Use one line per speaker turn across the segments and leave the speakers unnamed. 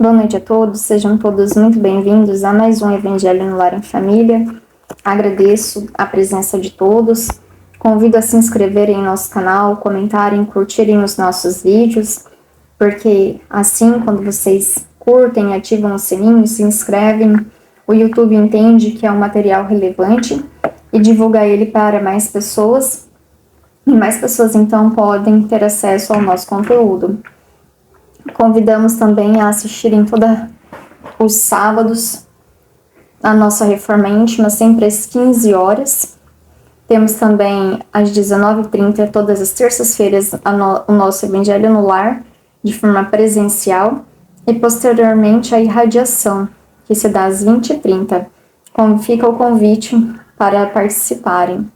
Boa noite a todos, sejam todos muito bem-vindos a mais um Evangelho no Lar em Família. Agradeço a presença de todos, convido a se inscreverem em nosso canal, comentarem, curtirem os nossos vídeos, porque assim, quando vocês curtem, ativam o sininho, se inscrevem, o YouTube entende que é um material relevante e divulga ele para mais pessoas, e mais pessoas então podem ter acesso ao nosso conteúdo. Convidamos também a assistirem todos os sábados a nossa Reforma Íntima, sempre às 15 horas. Temos também às 19h30, todas as terças-feiras, o nosso Evangelho no Lar, de forma presencial. E posteriormente a irradiação, que se dá às 20h30. Fica o convite para participarem.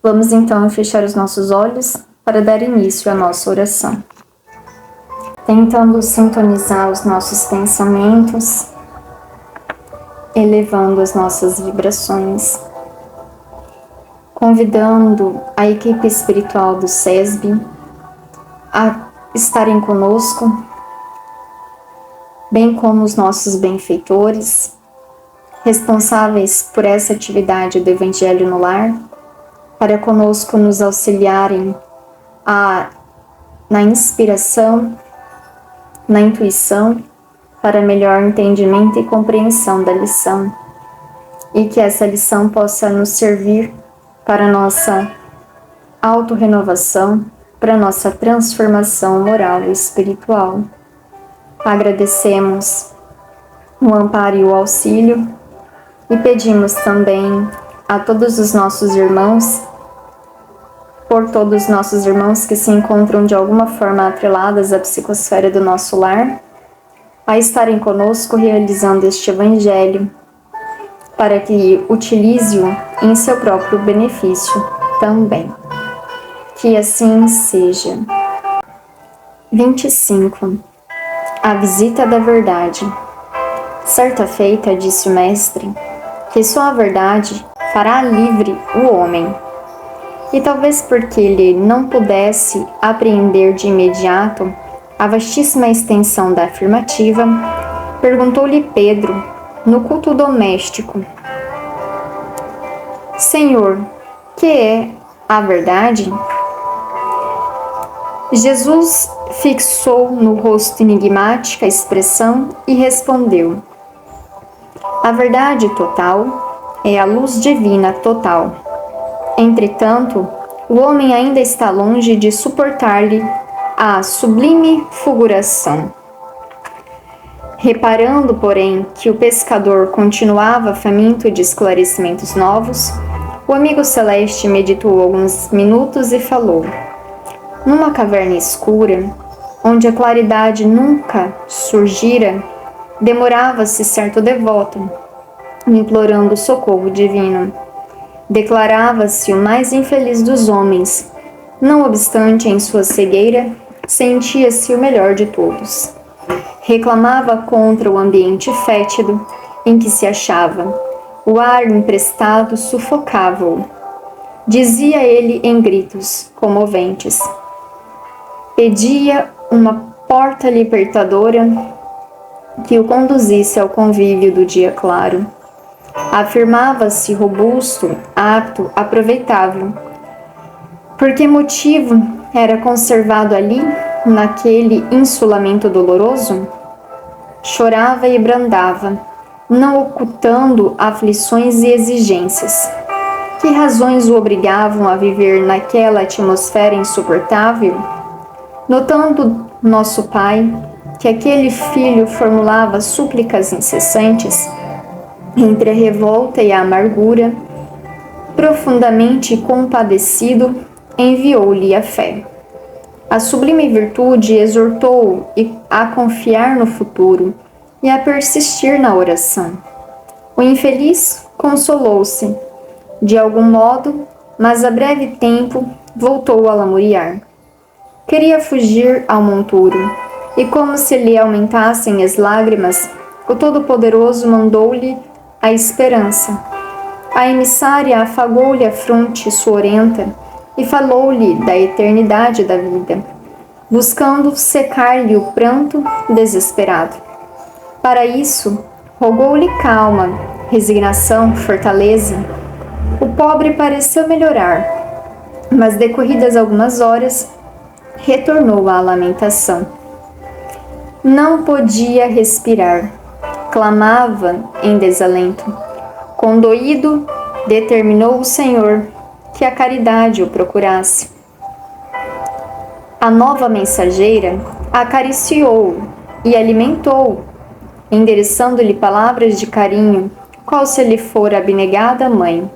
Vamos então fechar os nossos olhos para dar início à nossa oração. Tentando sintonizar os nossos pensamentos, elevando as nossas vibrações, convidando a equipe espiritual do SESB a estarem conosco, bem como os nossos benfeitores, responsáveis por essa atividade do Evangelho no Lar, para conosco nos auxiliarem na inspiração, na intuição, para melhor entendimento e compreensão da lição, e que essa lição possa nos servir para nossa autorrenovação, para nossa transformação moral e espiritual. Agradecemos o amparo e o auxílio e pedimos também a todos os nossos irmãos, por todos os nossos irmãos que se encontram de alguma forma atreladas à psicosfera do nosso lar, a estarem conosco realizando este Evangelho, para que utilize-o em seu próprio benefício também. Que assim seja. 25. A visita da verdade. Certa feita, disse o Mestre, que só a verdade fará livre o homem. E talvez porque ele não pudesse apreender de imediato a vastíssima extensão da afirmativa, perguntou-lhe Pedro, no culto doméstico: Senhor, que é a verdade? Jesus fixou no rosto enigmática expressão e respondeu: A verdade total é a luz divina total. Entretanto, o homem ainda está longe de suportar-lhe a sublime fulguração. Reparando, porém, que o pescador continuava faminto de esclarecimentos novos, o amigo celeste meditou alguns minutos e falou: Numa caverna escura, onde a claridade nunca surgira, demorava-se certo devoto, implorando socorro divino. Declarava-se o mais infeliz dos homens. Não obstante, em sua cegueira, sentia-se o melhor de todos. Reclamava contra o ambiente fétido em que se achava. O ar emprestado sufocava-o. Dizia ele em gritos comoventes. Pedia uma porta libertadora que o conduzisse ao convívio do dia claro. Afirmava-se robusto, apto, aproveitável. Por que motivo era conservado ali, naquele insulamento doloroso? Chorava e brandava, não ocultando aflições e exigências. Que razões o obrigavam a viver naquela atmosfera insuportável? Notando nosso pai que aquele filho formulava súplicas incessantes, entre a revolta e a amargura, profundamente compadecido, enviou-lhe a fé. A sublime virtude exortou-o a confiar no futuro e a persistir na oração. O infeliz consolou-se, de algum modo, mas a breve tempo voltou a lamuriar. Queria fugir ao monturo, e como se lhe aumentassem as lágrimas, o Todo-Poderoso mandou-lhe a esperança. A emissária afagou-lhe a fronte suorenta e falou-lhe da eternidade da vida. buscando secar-lhe o pranto desesperado. Para isso, rogou-lhe calma, resignação, fortaleza. O pobre pareceu melhorar, mas decorridas algumas horas, retornou à lamentação. Não podia respirar, clamava em desalento. Condoído, determinou o Senhor que a caridade o procurasse. A nova mensageira acariciou-o e alimentou-o, endereçando-lhe palavras de carinho, qual se lhe fora abnegada mãe.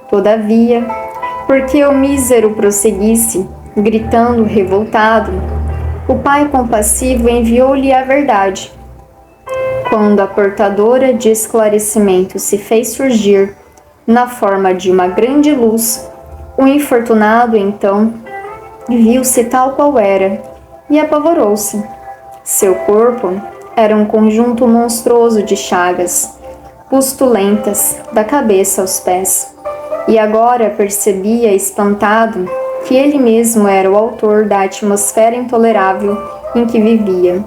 Todavia, porque o mísero prosseguisse, gritando revoltado, o pai compassivo enviou-lhe a verdade. Quando a portadora de esclarecimento se fez surgir na forma de uma grande luz, o infortunado então viu-se tal qual era e apavorou-se. Seu corpo era um conjunto monstruoso de chagas, pustulentas, da cabeça aos pés. E agora percebia, espantado, que ele mesmo era o autor da atmosfera intolerável em que vivia.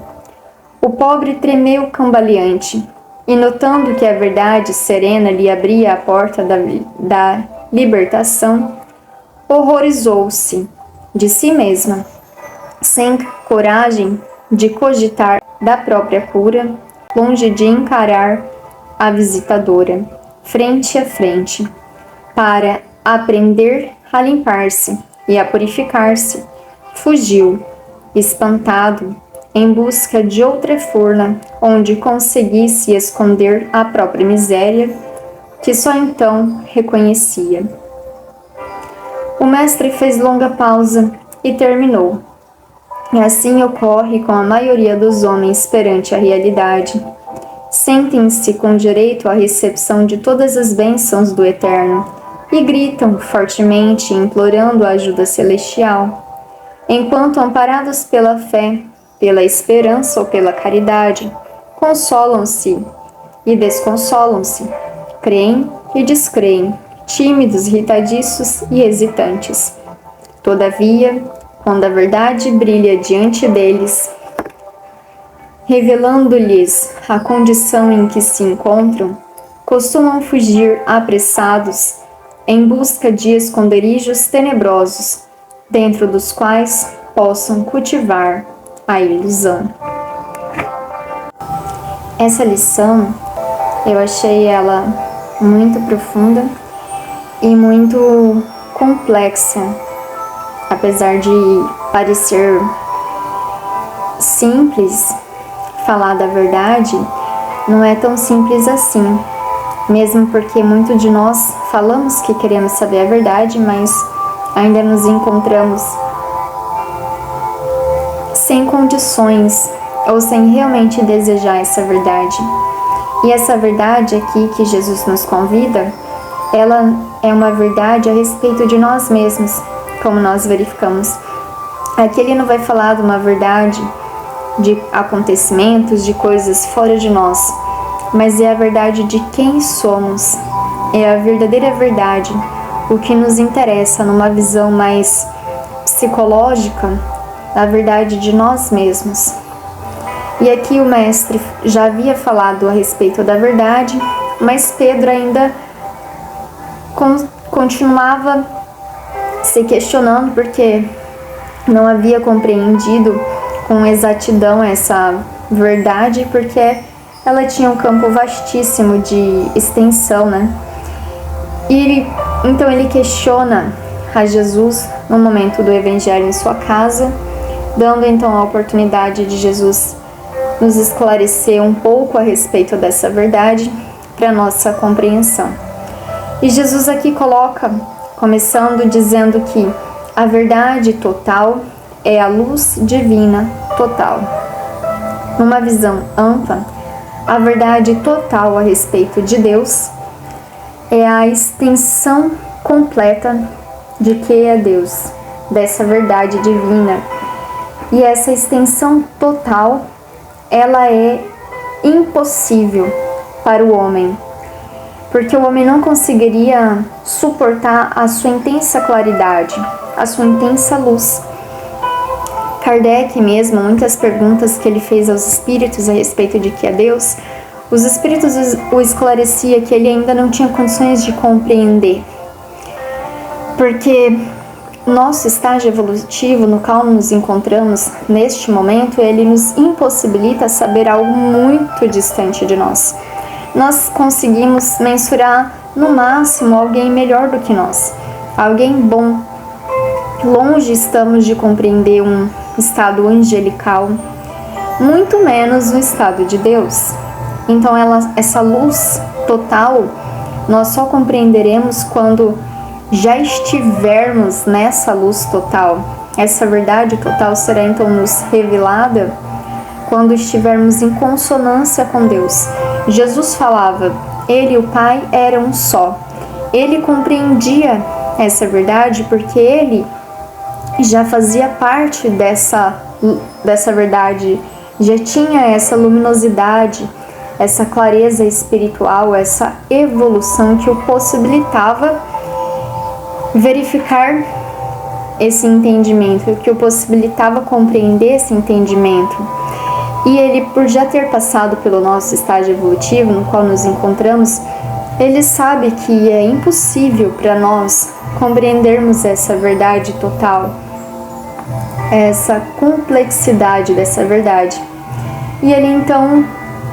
O pobre tremeu cambaleante, e notando que a verdade serena lhe abria a porta da libertação, horrorizou-se de si mesma, sem coragem de cogitar da própria cura, longe de encarar a visitadora, frente a frente, para aprender a limpar-se e a purificar-se. Fugiu, espantado, em busca de outra forma onde conseguisse esconder a própria miséria, que só então reconhecia. O mestre fez longa pausa e terminou. E assim ocorre com a maioria dos homens perante a realidade. Sentem-se com direito à recepção de todas as bênçãos do Eterno e gritam fortemente implorando a ajuda celestial, enquanto amparados pela fé, pela esperança ou pela caridade, consolam-se e desconsolam-se, creem e descreem, tímidos, irritadiços e hesitantes. Todavia, quando a verdade brilha diante deles, revelando-lhes a condição em que se encontram, costumam fugir apressados em busca de esconderijos tenebrosos, dentro dos quais possam cultivar a ilusão. Essa lição, eu achei ela muito profunda e muito complexa, apesar de parecer simples. Falar da verdade não é tão simples assim, mesmo porque muitos de nós falamos que queremos saber a verdade, mas ainda nos encontramos sem condições ou sem realmente desejar essa verdade. E essa verdade aqui que Jesus nos convida, ela é uma verdade a respeito de nós mesmos, como nós verificamos. Aqui ele não vai falar de uma verdade de acontecimentos, de coisas fora de nós, mas é a verdade de quem somos, é a verdadeira verdade, o que nos interessa numa visão mais psicológica, a verdade de nós mesmos. E aqui o mestre já havia falado a respeito da verdade, mas Pedro ainda continuava se questionando porque não havia compreendido com exatidão essa verdade, porque ela tinha um campo vastíssimo de extensão, né? E então ele questiona a Jesus no momento do evangelho em sua casa, dando então a oportunidade de Jesus nos esclarecer um pouco a respeito dessa verdade para nossa compreensão. E Jesus aqui coloca, começando dizendo que a verdade total é a luz divina total. Numa visão ampla, a verdade total a respeito de Deus é a extensão completa de que é Deus, dessa verdade divina. E essa extensão total, ela é impossível para o homem, porque o homem não conseguiria suportar a sua intensa claridade, a sua intensa luz. Kardec mesmo, muitas perguntas que ele fez aos espíritos a respeito de que é Deus, os espíritos o esclarecia que ele ainda não tinha condições de compreender. Porque nosso estágio evolutivo no qual nos encontramos neste momento, ele nos impossibilita saber algo muito distante de nós. Nós conseguimos mensurar no máximo alguém melhor do que nós, alguém bom. Longe estamos de compreender um estado angelical, muito menos um estado de Deus. Então essa luz total nós só compreenderemos quando já estivermos nessa luz total. Essa verdade total será então nos revelada quando estivermos em consonância com Deus. Jesus falava, ele e o Pai eram um só. Ele compreendia essa verdade porque ele já fazia parte dessa verdade, já tinha essa luminosidade, essa clareza espiritual, essa evolução que o possibilitava verificar esse entendimento, que o possibilitava compreender esse entendimento. E ele, por já ter passado pelo nosso estágio evolutivo no qual nos encontramos, ele sabe que é impossível para nós compreendermos essa verdade total, essa complexidade dessa verdade. E ele então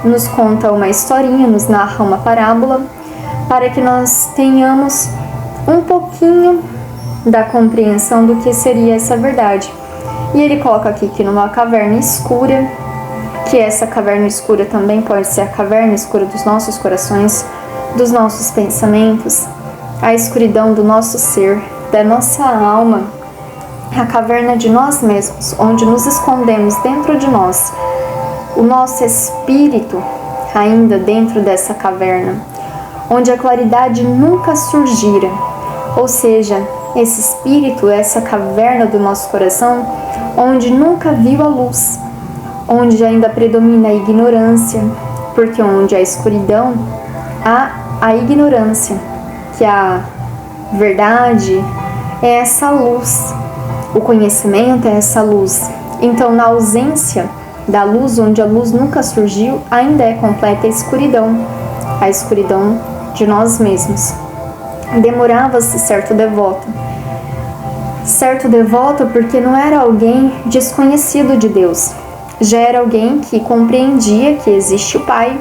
nos conta uma historinha, nos narra uma parábola, para que nós tenhamos um pouquinho da compreensão do que seria essa verdade. E ele coloca aqui que numa caverna escura, que essa caverna escura também pode ser a caverna escura dos nossos corações, dos nossos pensamentos, a escuridão do nosso ser, da nossa alma, a caverna de nós mesmos, onde nos escondemos dentro de nós, o nosso espírito ainda dentro dessa caverna, onde a claridade nunca surgira. Ou seja, esse espírito, essa caverna do nosso coração, onde nunca viu a luz, onde ainda predomina a ignorância, porque onde há escuridão, há a ignorância, que a verdade é essa luz, o conhecimento é essa luz. Então, na ausência da luz, onde a luz nunca surgiu, ainda é completa a escuridão de nós mesmos. Demorava-se certo devoto porque não era alguém desconhecido de Deus, já era alguém que compreendia que existe o Pai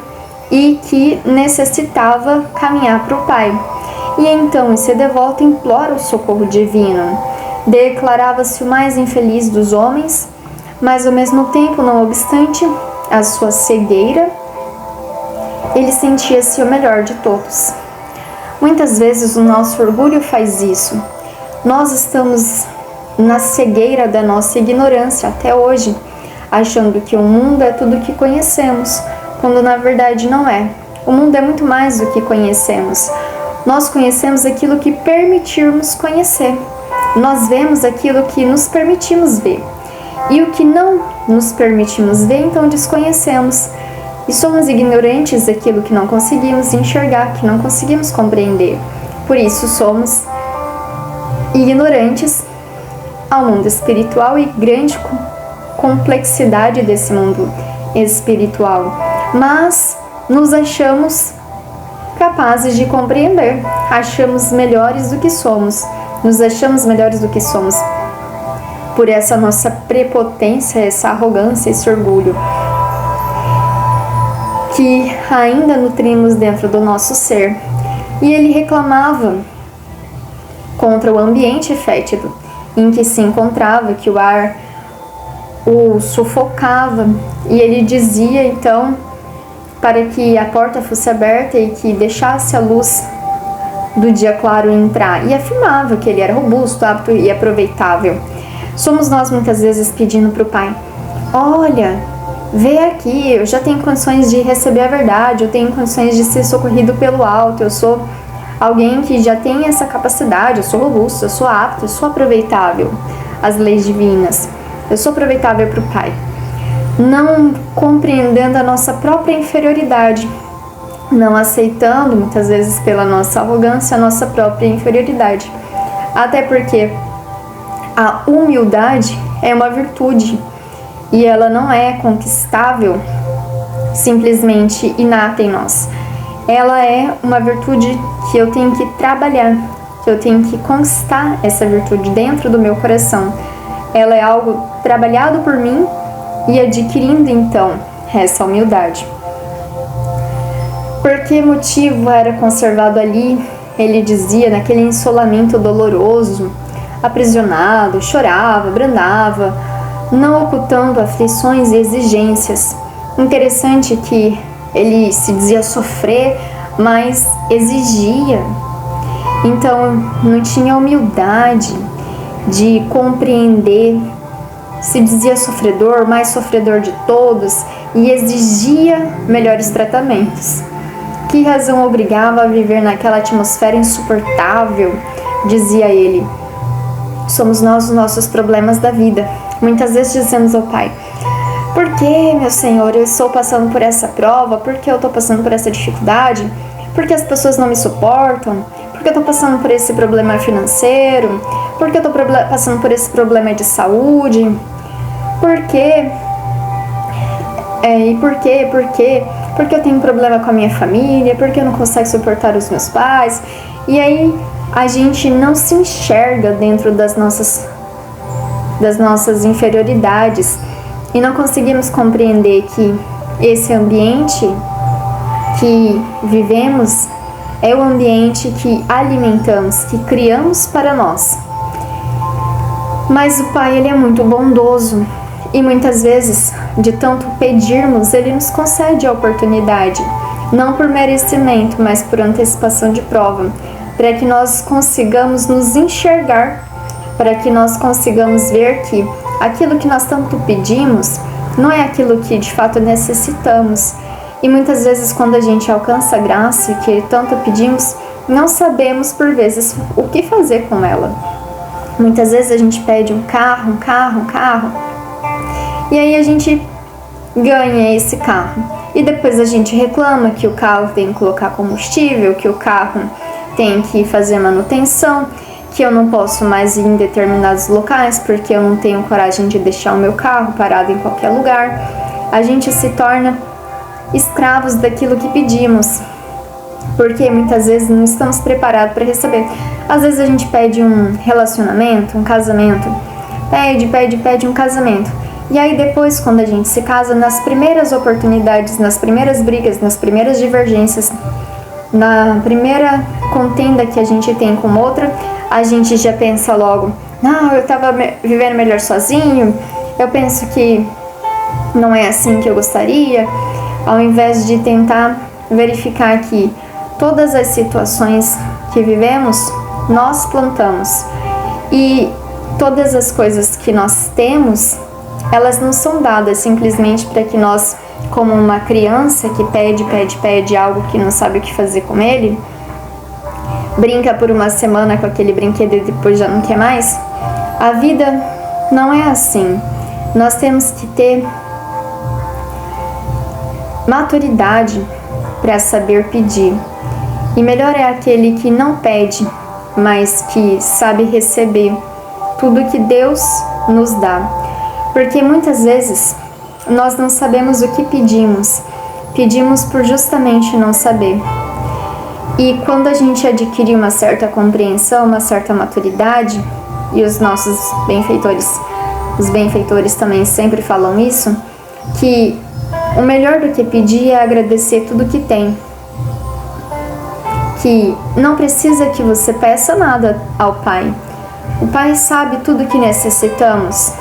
e que necessitava caminhar para o Pai. E então esse devoto implora o socorro divino, declarava-se o mais infeliz dos homens, mas ao mesmo tempo, não obstante a sua cegueira, ele sentia-se o melhor de todos. Muitas vezes o nosso orgulho faz isso. Nós estamos na cegueira da nossa ignorância até hoje, achando que o mundo é tudo o que conhecemos, quando na verdade não é. O mundo é muito mais do que conhecemos. Nós conhecemos aquilo que permitirmos conhecer. Nós vemos aquilo que nos permitimos ver. E o que não nos permitimos ver, então desconhecemos. E somos ignorantes daquilo que não conseguimos enxergar, que não conseguimos compreender. Por isso somos ignorantes ao mundo espiritual e grande complexidade desse mundo espiritual. Mas nos achamos capazes de compreender, achamos melhores do que somos, nos achamos melhores do que somos por essa nossa prepotência, essa arrogância, esse orgulho que ainda nutrimos dentro do nosso ser. E ele reclamava contra o ambiente fétido em que se encontrava, que o ar o sufocava, e ele dizia então para que a porta fosse aberta e que deixasse a luz do dia claro entrar, e afirmava que ele era robusto, apto e aproveitável. Somos nós muitas vezes pedindo para o Pai: olha, vê aqui, eu já tenho condições de receber a verdade, eu tenho condições de ser socorrido pelo alto, eu sou alguém que já tem essa capacidade, eu sou robusto, eu sou apto, eu sou aproveitável às leis divinas, eu sou aproveitável para o Pai. Não compreendendo a nossa própria inferioridade, não aceitando muitas vezes pela nossa arrogância a nossa própria inferioridade. Até porque a humildade é uma virtude e ela não é conquistável, simplesmente inata em nós. Ela é uma virtude que eu tenho que trabalhar, que eu tenho que conquistar essa virtude dentro do meu coração. Ela é algo trabalhado por mim e adquirindo então essa humildade. Por que motivo era conservado ali? Ele dizia, naquele isolamento doloroso, aprisionado, chorava, bradava, não ocultando aflições e exigências. Interessante que ele se dizia sofrer, mas exigia. Então, não tinha humildade de compreender. Se dizia sofredor, mais sofredor de todos, e exigia melhores tratamentos. Que razão obrigava a viver naquela atmosfera insuportável? Dizia ele. Somos nós os nossos problemas da vida. Muitas vezes dizemos ao Pai: por que, meu Senhor, eu estou passando por essa prova? Por que eu estou passando por essa dificuldade? Por que as pessoas não me suportam? Por que eu estou passando por esse problema financeiro? Por que eu estou passando por esse problema de saúde? Por quê? E por quê? Por quê? Porque eu tenho um problema com a minha família? Porque eu não consigo suportar os meus pais? E aí a gente não se enxerga dentro das nossas inferioridades e não conseguimos compreender que esse ambiente que vivemos é o ambiente que alimentamos, que criamos para nós. Mas o Pai, ele é muito bondoso e muitas vezes, de tanto pedirmos, ele nos concede a oportunidade, não por merecimento, mas por antecipação de prova, para que nós consigamos nos enxergar, para que nós consigamos ver que aquilo que nós tanto pedimos não é aquilo que de fato necessitamos. E muitas vezes, quando a gente alcança a graça que tanto pedimos, não sabemos por vezes o que fazer com ela. Muitas vezes a gente pede um carro, e aí a gente ganha esse carro. E depois a gente reclama que o carro tem que colocar combustível, que o carro tem que fazer manutenção, que eu não posso mais ir em determinados locais porque eu não tenho coragem de deixar o meu carro parado em qualquer lugar. A gente se torna escravos daquilo que pedimos, porque muitas vezes não estamos preparados para receber. Às vezes a gente pede um relacionamento, um casamento, pede um casamento. E aí depois, quando a gente se casa, nas primeiras oportunidades, nas primeiras brigas, nas primeiras divergências, na primeira contenda que a gente tem com outra, a gente já pensa logo: não, eu estava vivendo melhor sozinho, eu penso que não é assim que eu gostaria, ao invés de tentar verificar que todas as situações que vivemos, nós plantamos. E todas as coisas que nós temos, elas não são dadas simplesmente para que nós, como uma criança que pede algo que não sabe o que fazer com ele, brinca por uma semana com aquele brinquedo e depois já não quer mais. A vida não é assim. Nós temos que ter maturidade para saber pedir. E melhor é aquele que não pede, mas que sabe receber tudo que Deus nos dá. Porque muitas vezes nós não sabemos o que pedimos. Pedimos por justamente não saber. E quando a gente adquire uma certa compreensão, uma certa maturidade, e os nossos benfeitores também sempre falam isso, que o melhor do que pedir é agradecer tudo que tem. Que não precisa que você peça nada ao Pai. O Pai sabe tudo que necessitamos.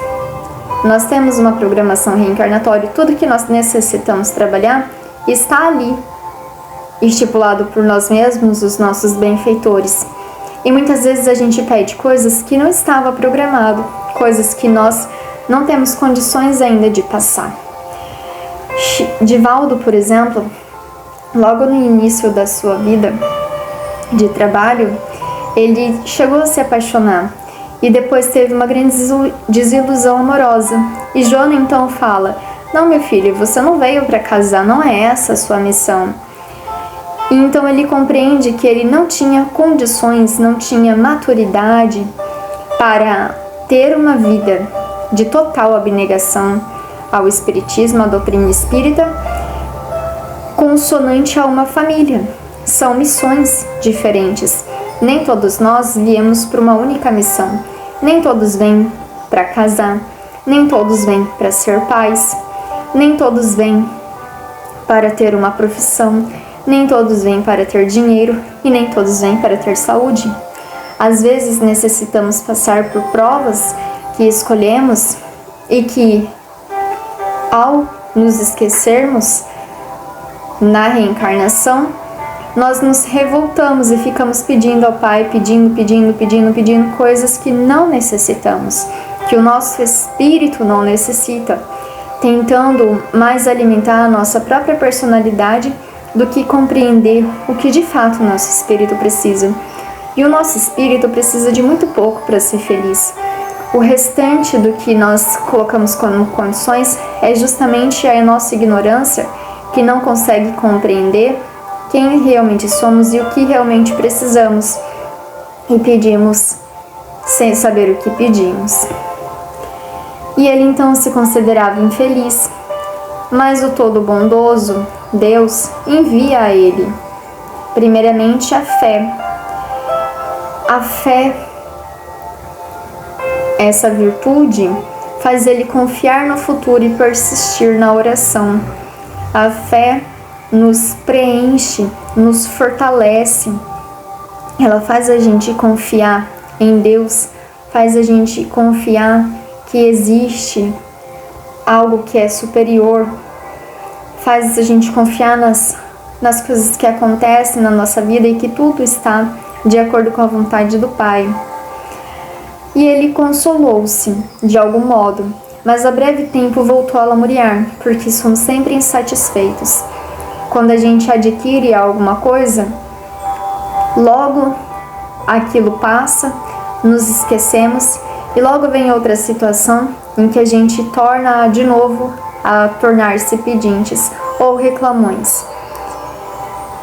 Nós temos uma programação reencarnatória, tudo que nós necessitamos trabalhar está ali, estipulado por nós mesmos, os nossos benfeitores. E muitas vezes a gente pede coisas que não estava programado, coisas que nós não temos condições ainda de passar. Divaldo, por exemplo, logo no início da sua vida de trabalho, ele chegou a se apaixonar e depois teve uma grande desilusão amorosa. E Joana então fala: não, meu filho, você não veio para casar, não é essa a sua missão. E então ele compreende que ele não tinha condições, não tinha maturidade para ter uma vida de total abnegação ao espiritismo, à doutrina espírita, consonante a uma família. São missões diferentes. Nem todos nós viemos para uma única missão. Nem todos vêm para casar, nem todos vêm para ser pais, nem todos vêm para ter uma profissão, nem todos vêm para ter dinheiro e nem todos vêm para ter saúde. Às vezes necessitamos passar por provas que escolhemos e que, ao nos esquecermos na reencarnação, nós nos revoltamos e ficamos pedindo ao Pai, pedindo coisas que não necessitamos, que o nosso espírito não necessita, tentando mais alimentar a nossa própria personalidade do que compreender o que de fato o nosso espírito precisa. E o nosso espírito precisa de muito pouco para ser feliz. O restante do que nós colocamos como condições é justamente a nossa ignorância, que não consegue compreender quem realmente somos e o que realmente precisamos, e pedimos sem saber o que pedimos. E ele então se considerava infeliz, mas o todo bondoso, Deus, envia a ele, primeiramente, a fé. A fé, essa virtude, faz ele confiar no futuro e persistir na oração. A fé nos preenche, nos fortalece. Ela faz a gente confiar em Deus, faz a gente confiar que existe algo que é superior, faz a gente confiar nas coisas que acontecem na nossa vida e que tudo está de acordo com a vontade do Pai. E ele consolou-se, de algum modo, mas a breve tempo voltou a lamuriar, porque somos sempre insatisfeitos. Quando a gente adquire alguma coisa, logo aquilo passa, nos esquecemos e logo vem outra situação em que a gente torna de novo a tornar-se pedintes ou reclamões.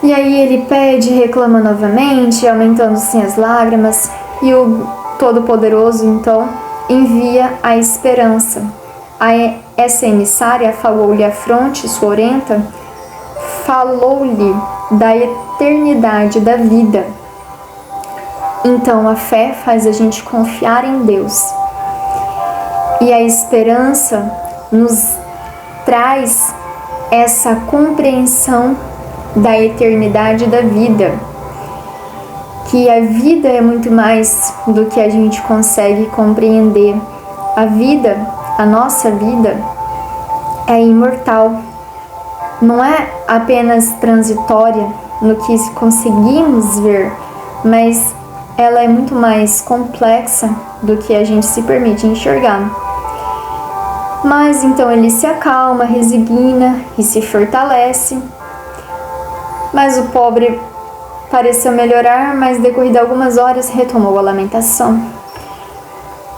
E aí ele pede, reclama novamente, aumentando-se as lágrimas, e o Todo-Poderoso então envia a esperança. Essa emissária falou-lhe a fronte suorenta, falou-lhe da eternidade da vida. Então a fé faz a gente confiar em Deus. E a esperança nos traz essa compreensão da eternidade da vida. Que a vida é muito mais do que a gente consegue compreender. A vida, a nossa vida, é imortal. Não é apenas transitória no que conseguimos ver, mas ela é muito mais complexa do que a gente se permite enxergar. Mas então ele se acalma, resigna e se fortalece. Mas o pobre pareceu melhorar, mas decorrido algumas horas retomou a lamentação.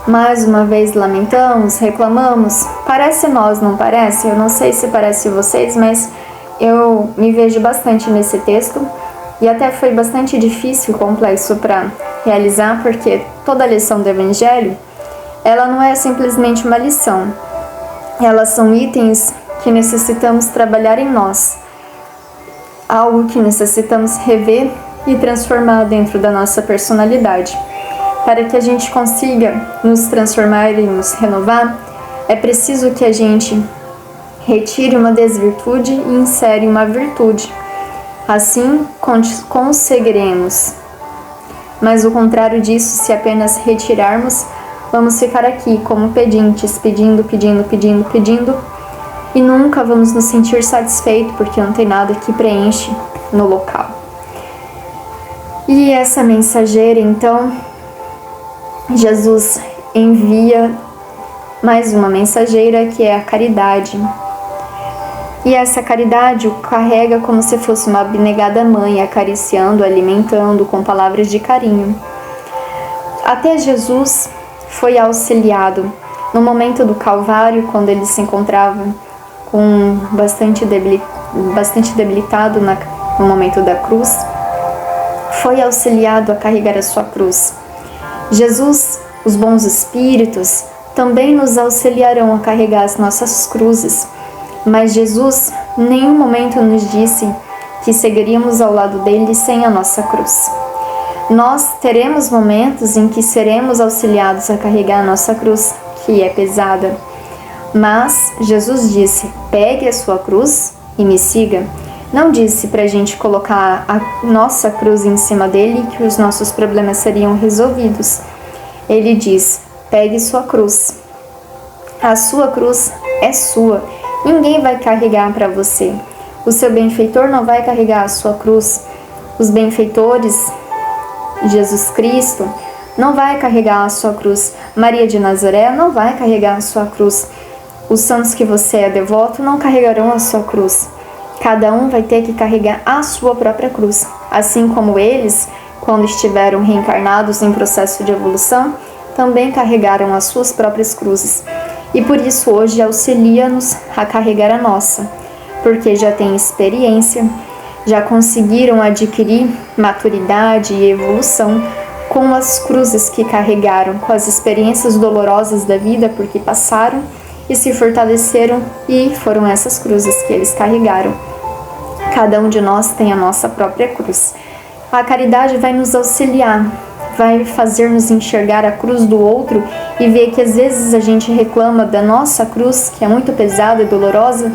Mais uma vez lamentamos, reclamamos. Parece nós, não parece? Eu não sei se parece vocês, mas eu me vejo bastante nesse texto. E até foi bastante difícil e complexo para realizar, porque toda a lição do Evangelho, ela não é simplesmente uma lição. Elas são itens que necessitamos trabalhar em nós. Algo que necessitamos rever e transformar dentro da nossa personalidade. Para que a gente consiga nos transformar e nos renovar, é preciso que a gente retire uma desvirtude e insere uma virtude. Assim conseguiremos. Mas o contrário disso, se apenas retirarmos, vamos ficar aqui como pedintes, pedindo, e nunca vamos nos sentir satisfeitos, porque não tem nada que preenche no local. E essa mensageira, então, Jesus envia mais uma mensageira, que é a caridade. E essa caridade o carrega como se fosse uma abnegada mãe, acariciando, alimentando com palavras de carinho. Até Jesus foi auxiliado no momento do Calvário, quando ele se encontrava com bastante debilitado no momento da cruz, foi auxiliado a carregar a sua cruz. Jesus, os bons espíritos, também nos auxiliarão a carregar as nossas cruzes. Mas Jesus em nenhum momento nos disse que seguiríamos ao lado dele sem a nossa cruz. Nós teremos momentos em que seremos auxiliados a carregar a nossa cruz, que é pesada. Mas Jesus disse: pegue a sua cruz e me siga. Não disse para a gente colocar a nossa cruz em cima dele que os nossos problemas seriam resolvidos. Ele diz: pegue sua cruz. A sua cruz é sua. Ninguém vai carregar para você. O seu benfeitor não vai carregar a sua cruz. Os benfeitores, Jesus Cristo, não vai carregar a sua cruz. Maria de Nazaré não vai carregar a sua cruz. Os santos que você é devoto não carregarão a sua cruz. Cada um vai ter que carregar a sua própria cruz. Assim como eles, quando estiveram reencarnados em processo de evolução, também carregaram as suas próprias cruzes. E por isso hoje auxilia-nos a carregar a nossa, porque já têm experiência, já conseguiram adquirir maturidade e evolução com as cruzes que carregaram, com as experiências dolorosas da vida porque passaram e se fortaleceram, e foram essas cruzes que eles carregaram. Cada um de nós tem a nossa própria cruz. A caridade vai nos auxiliar, vai fazer-nos enxergar a cruz do outro e ver que às vezes a gente reclama da nossa cruz, que é muito pesada e dolorosa,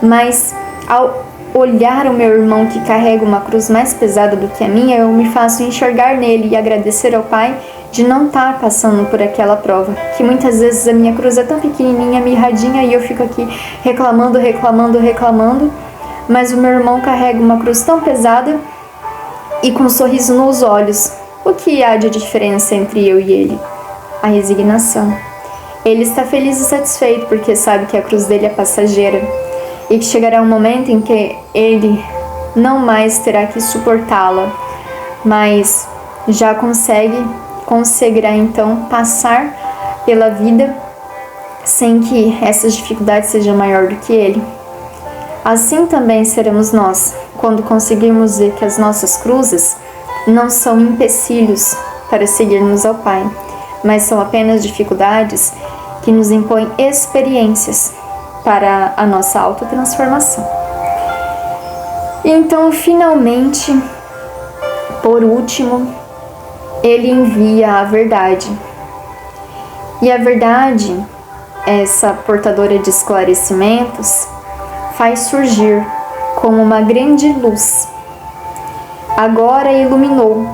mas ao olhar o meu irmão que carrega uma cruz mais pesada do que a minha, eu me faço enxergar nele e agradecer ao Pai de não estar passando por aquela prova, que muitas vezes a minha cruz é tão pequenininha, mirradinha, e eu fico aqui reclamando, mas o meu irmão carrega uma cruz tão pesada e com um sorriso nos olhos. O que há de diferença entre eu e ele? A resignação. Ele está feliz e satisfeito porque sabe que a cruz dele é passageira e que chegará um momento em que ele não mais terá que suportá-la, mas já conseguirá então passar pela vida sem que essas dificuldades sejam maior do que ele. Assim também seremos nós, quando conseguirmos ver que as nossas cruzes não são empecilhos para seguirmos ao Pai, mas são apenas dificuldades que nos impõem experiências para a nossa autotransformação. Então, finalmente, por último, ele envia a verdade. E a verdade, essa portadora de esclarecimentos, faz surgir como uma grande luz. Agora iluminou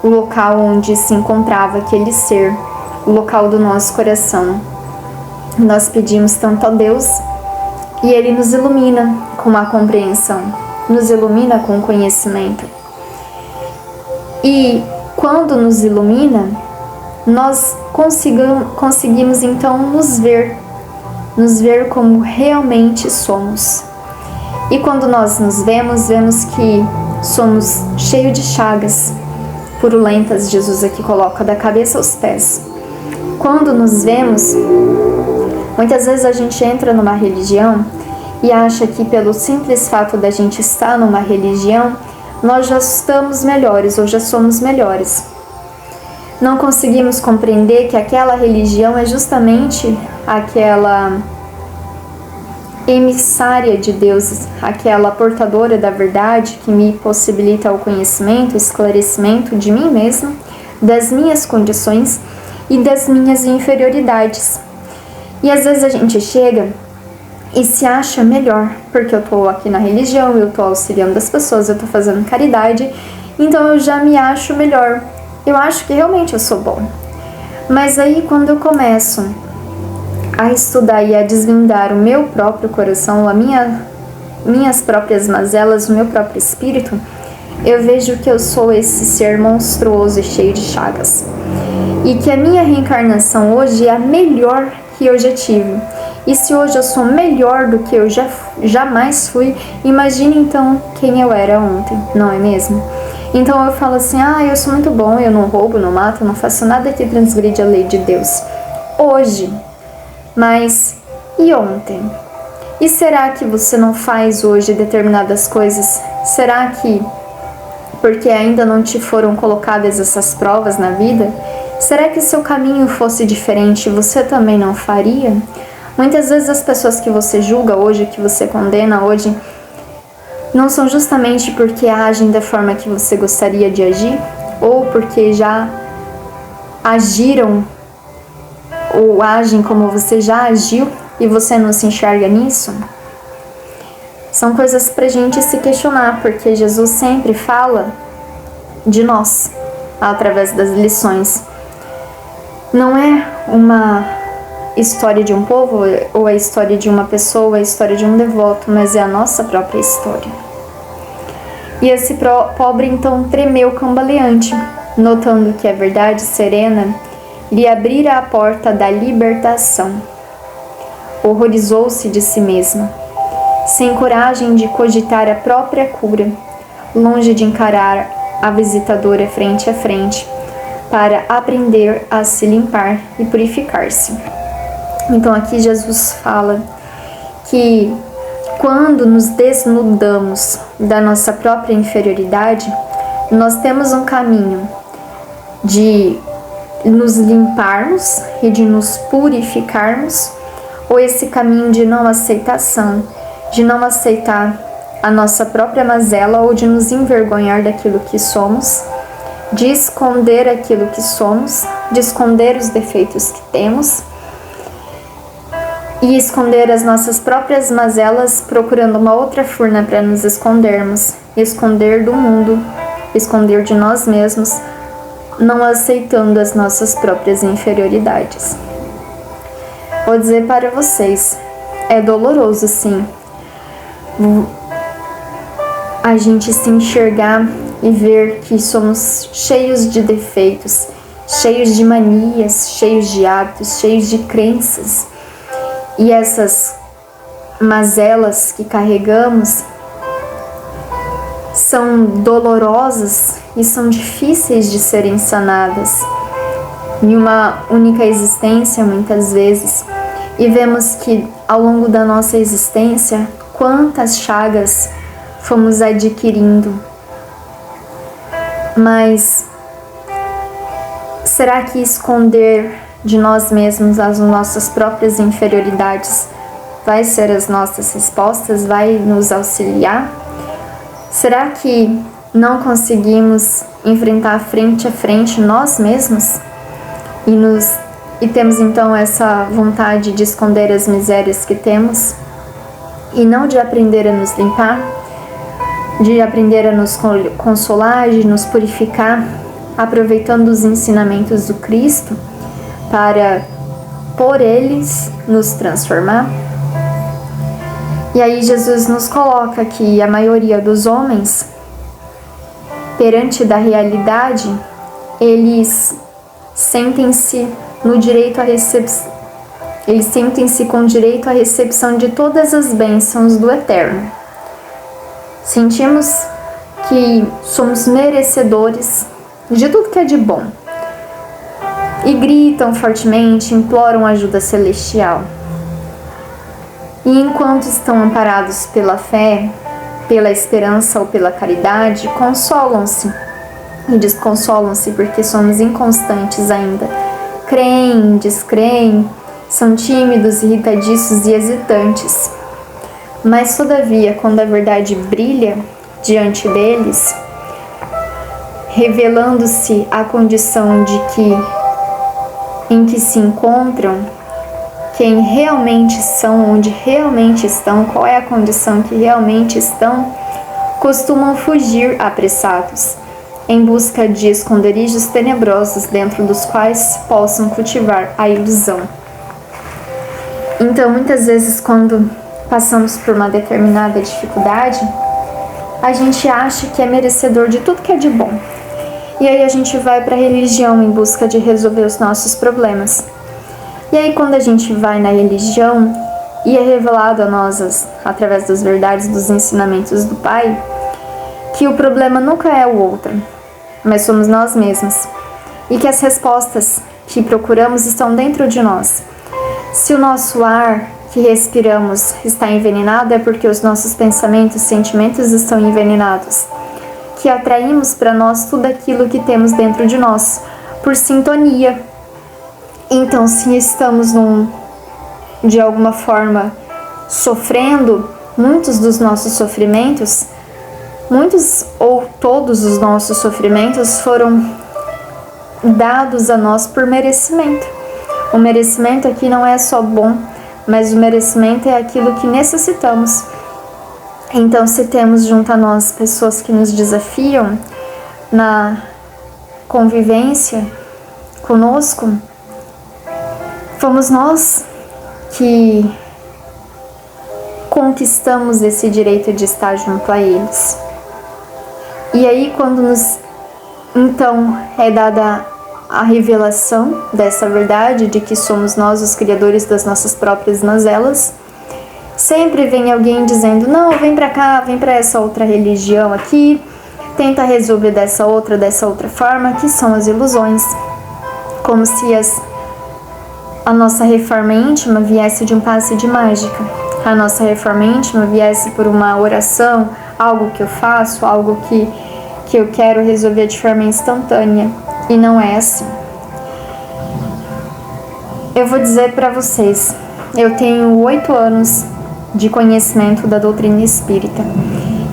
o local onde se encontrava aquele ser, o local do nosso coração. Nós pedimos tanto a Deus e Ele nos ilumina com a compreensão, nos ilumina com o conhecimento. E quando nos ilumina, nós conseguimos então nos ver como realmente somos. E quando nós nos vemos que somos cheios de chagas purulentas, Jesus aqui coloca, da cabeça aos pés. Quando nos vemos, muitas vezes a gente entra numa religião e acha que pelo simples fato da gente estar numa religião, nós já estamos melhores ou já somos melhores. Não conseguimos compreender que aquela religião é justamente aquela emissária de Deus, aquela portadora da verdade que me possibilita o conhecimento, o esclarecimento de mim mesma, das minhas condições e das minhas inferioridades. E às vezes a gente chega e se acha melhor, porque eu estou aqui na religião, eu estou auxiliando as pessoas, eu estou fazendo caridade, então eu já me acho melhor. Eu acho que realmente eu sou bom. Mas aí quando eu começo a estudar e a desvendar o meu próprio coração, minhas próprias mazelas, o meu próprio espírito, eu vejo que eu sou esse ser monstruoso e cheio de chagas. E que a minha reencarnação hoje é a melhor que eu já tive. E se hoje eu sou melhor do que eu jamais fui, imagine então quem eu era ontem, não é mesmo? Então eu falo assim, eu sou muito bom, eu não roubo, não mato, não faço nada que transgride a lei de Deus. Hoje. Mas e ontem? E será que você não faz hoje determinadas coisas? Será que porque ainda não te foram colocadas essas provas na vida Será que se o caminho fosse diferente, você também não faria? Muitas vezes as pessoas que você julga hoje, que você condena hoje, não são justamente porque agem da forma que você gostaria de agir, ou porque já agiram ou agem como você já agiu e você não se enxerga nisso? São coisas pra gente se questionar, porque Jesus sempre fala de nós através das lições. Não é uma história de um povo ou a história de uma pessoa, a história de um devoto, mas é a nossa própria história. E esse pobre então tremeu cambaleante, notando que a verdade serena lhe abrira a porta da libertação. Horrorizou-se de si mesma, sem coragem de cogitar a própria cura, longe de encarar a visitadora frente a frente, para aprender a se limpar e purificar-se. Então aqui Jesus fala que quando nos desnudamos da nossa própria inferioridade, nós temos um caminho de nos limparmos e de nos purificarmos, ou esse caminho de não aceitação, de não aceitar a nossa própria mazela ou de nos envergonhar daquilo que somos, de esconder aquilo que somos, de esconder os defeitos que temos e esconder as nossas próprias mazelas, procurando uma outra furna para nos escondermos, esconder do mundo, esconder de nós mesmos, não aceitando as nossas próprias inferioridades. Vou dizer para vocês, é doloroso sim, a gente se enxergar e ver que somos cheios de defeitos, cheios de manias, cheios de hábitos, cheios de crenças. E essas mazelas que carregamos são dolorosas e são difíceis de serem sanadas em uma única existência, muitas vezes. E vemos que ao longo da nossa existência, quantas chagas fomos adquirindo. Mas será que esconder de nós mesmos as nossas próprias inferioridades vai ser as nossas respostas, vai nos auxiliar? Será que não conseguimos enfrentar frente a frente nós mesmos e temos então essa vontade de esconder as misérias que temos e não de aprender a nos limpar, de aprender a nos consolar, de nos purificar, aproveitando os ensinamentos do Cristo para por eles nos transformar? E aí Jesus nos coloca que a maioria dos homens, perante da realidade, eles sentem-se no direito a eles sentem-se com direito à recepção de todas as bênçãos do Eterno. Sentimos que somos merecedores de tudo que é de bom e gritam fortemente, imploram ajuda celestial. E enquanto estão amparados pela fé, pela esperança ou pela caridade, consolam-se e desconsolam-se porque somos inconstantes ainda. Creem, descreem, são tímidos, irritadiços e hesitantes. Mas, todavia, quando a verdade brilha diante deles, revelando-se a condição em que se encontram, quem realmente são, onde realmente estão, qual é a condição que realmente estão, costumam fugir apressados, em busca de esconderijos tenebrosos dentro dos quais possam cultivar a ilusão. Então, muitas vezes, quando passamos por uma determinada dificuldade, a gente acha que é merecedor de tudo que é de bom. E aí a gente vai para a religião em busca de resolver os nossos problemas. E aí quando a gente vai na religião e é revelado a nós, através das verdades dos ensinamentos do Pai, que o problema nunca é o outro, mas somos nós mesmos. E que as respostas que procuramos estão dentro de nós. Se o nosso ar que respiramos está envenenado, é porque os nossos pensamentos e sentimentos estão envenenados. Que atraímos para nós tudo aquilo que temos dentro de nós, por sintonia. Então, se estamos de alguma forma sofrendo, muitos dos nossos sofrimentos, muitos ou todos os nossos sofrimentos foram dados a nós por merecimento. O merecimento aqui não é só bom, mas o merecimento é aquilo que necessitamos. Então, se temos junto a nós pessoas que nos desafiam na convivência conosco, fomos nós que conquistamos esse direito de estar junto a eles. E aí, quando então é dada a revelação dessa verdade de que somos nós os criadores das nossas próprias mazelas, sempre vem alguém dizendo: não, vem pra cá, vem pra essa outra religião aqui, tenta resolver dessa outra forma, que são as ilusões. Como se a nossa reforma íntima viesse de um passe de mágica. A nossa reforma íntima viesse por uma oração, algo que eu faço, algo que eu quero resolver de forma instantânea. E não é assim. Eu vou dizer para vocês, eu tenho 8 anos de conhecimento da doutrina espírita.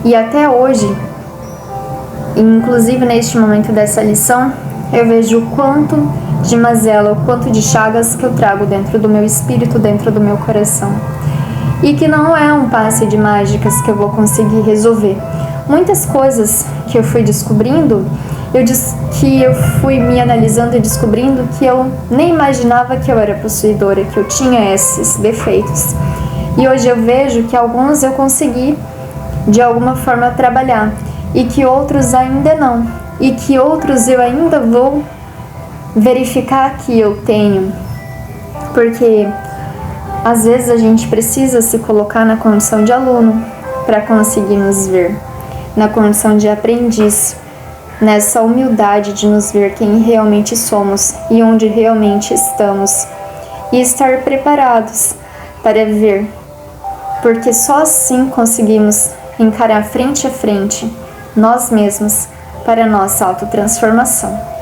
E até hoje, inclusive neste momento dessa lição, eu vejo o quanto de mazela, o quanto de chagas que eu trago dentro do meu espírito, dentro do meu coração. E que não é um passe de mágicas que eu vou conseguir resolver. Muitas coisas que eu fui descobrindo, eu fui me analisando e descobrindo que eu nem imaginava que eu era possuidora, que eu tinha esses defeitos. E hoje eu vejo que alguns eu consegui, de alguma forma, trabalhar. E que outros ainda não. E que outros eu ainda vou verificar que eu tenho. Porque às vezes a gente precisa se colocar na condição de aluno para conseguir nos ver, na condição de aprendiz, nessa humildade de nos ver quem realmente somos e onde realmente estamos, e estar preparados para ver, porque só assim conseguimos encarar frente a frente nós mesmos para a nossa autotransformação.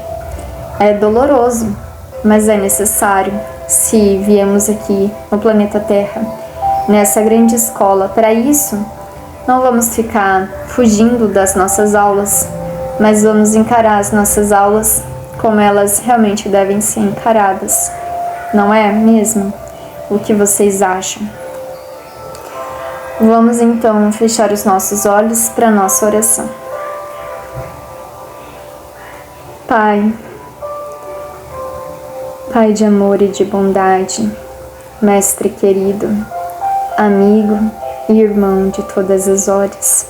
É doloroso, mas é necessário se viemos aqui no planeta Terra, nessa grande escola. Para isso, não vamos ficar fugindo das nossas aulas, mas vamos encarar as nossas aulas como elas realmente devem ser encaradas. Não é mesmo? O que vocês acham? Vamos então fechar os nossos olhos para a nossa oração. Pai, Pai de amor e de bondade, Mestre querido, amigo e irmão de todas as horas,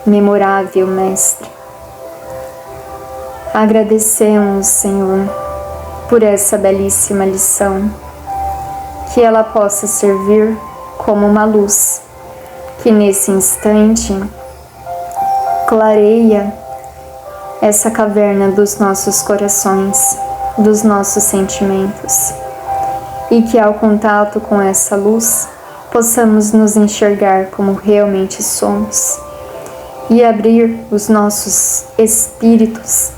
memorável Mestre, agradecemos, Senhor, por essa belíssima lição, que ela possa servir como uma luz, que nesse instante clareia essa caverna dos nossos corações, dos nossos sentimentos, e que ao contato com essa luz possamos nos enxergar como realmente somos e abrir os nossos espíritos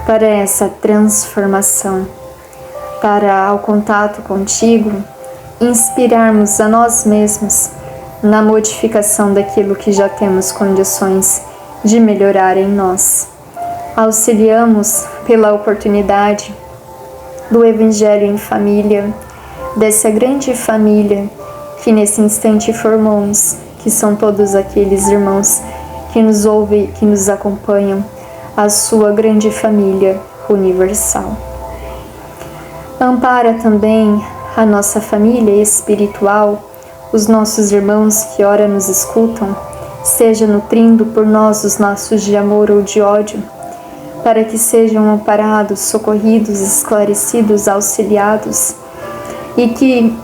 para essa transformação, para ao contato contigo inspirarmos a nós mesmos na modificação daquilo que já temos condições de melhorar em nós. Auxiliamos pela oportunidade do Evangelho em Família, dessa grande família que nesse instante formamos, que são todos aqueles irmãos que nos ouvem, que nos acompanham, a sua grande família universal. Ampara também a nossa família espiritual, os nossos irmãos que ora nos escutam, seja nutrindo por nós os laços de amor ou de ódio, para que sejam amparados, socorridos, esclarecidos, auxiliados, e que,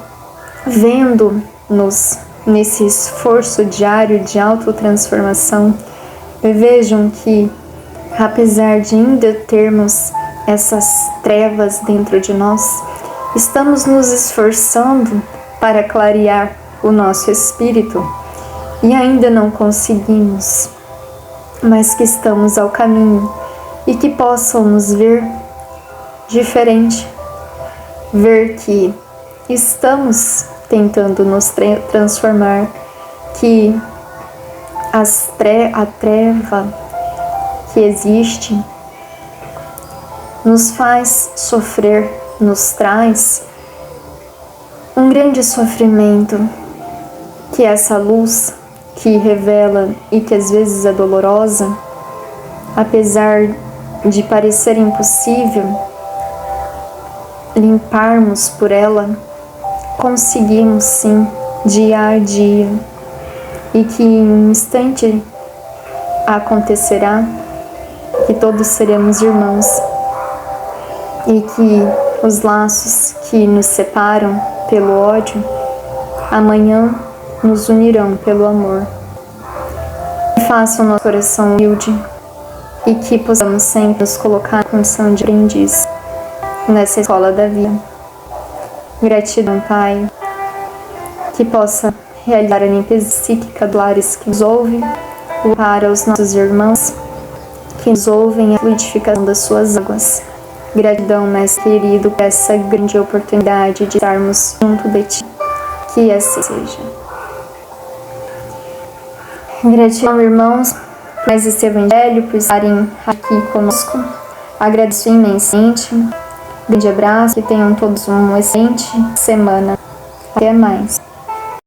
vendo-nos nesse esforço diário de autotransformação, vejam que, apesar de ainda termos essas trevas dentro de nós, estamos nos esforçando para clarear o nosso espírito e ainda não conseguimos, mas que estamos ao caminho, e que possam nos ver diferente, ver que estamos tentando nos transformar, que a treva que existe nos faz sofrer, nos traz um grande sofrimento, que essa luz que revela e que às vezes é dolorosa, apesar de parecer impossível limparmos por ela, conseguimos sim, dia a dia, e que em um instante acontecerá que todos seremos irmãos e que os laços que nos separam pelo ódio, amanhã nos unirão pelo amor. Faça o nosso coração humilde e que possamos sempre nos colocar na condição de aprendiz nessa escola da vida. Gratidão, Pai, que possa realizar a limpeza psíquica dos lares que nos ouvem, para os nossos irmãos que nos ouvem, a fluidificação das suas águas. Gratidão, Mestre querido, por essa grande oportunidade de estarmos junto de Ti. Que assim seja. Gratidão, irmãos, por mais esse evangelho, por estarem aqui conosco. Agradeço imensamente. Grande abraço, que tenham todos uma excelente semana. Até mais.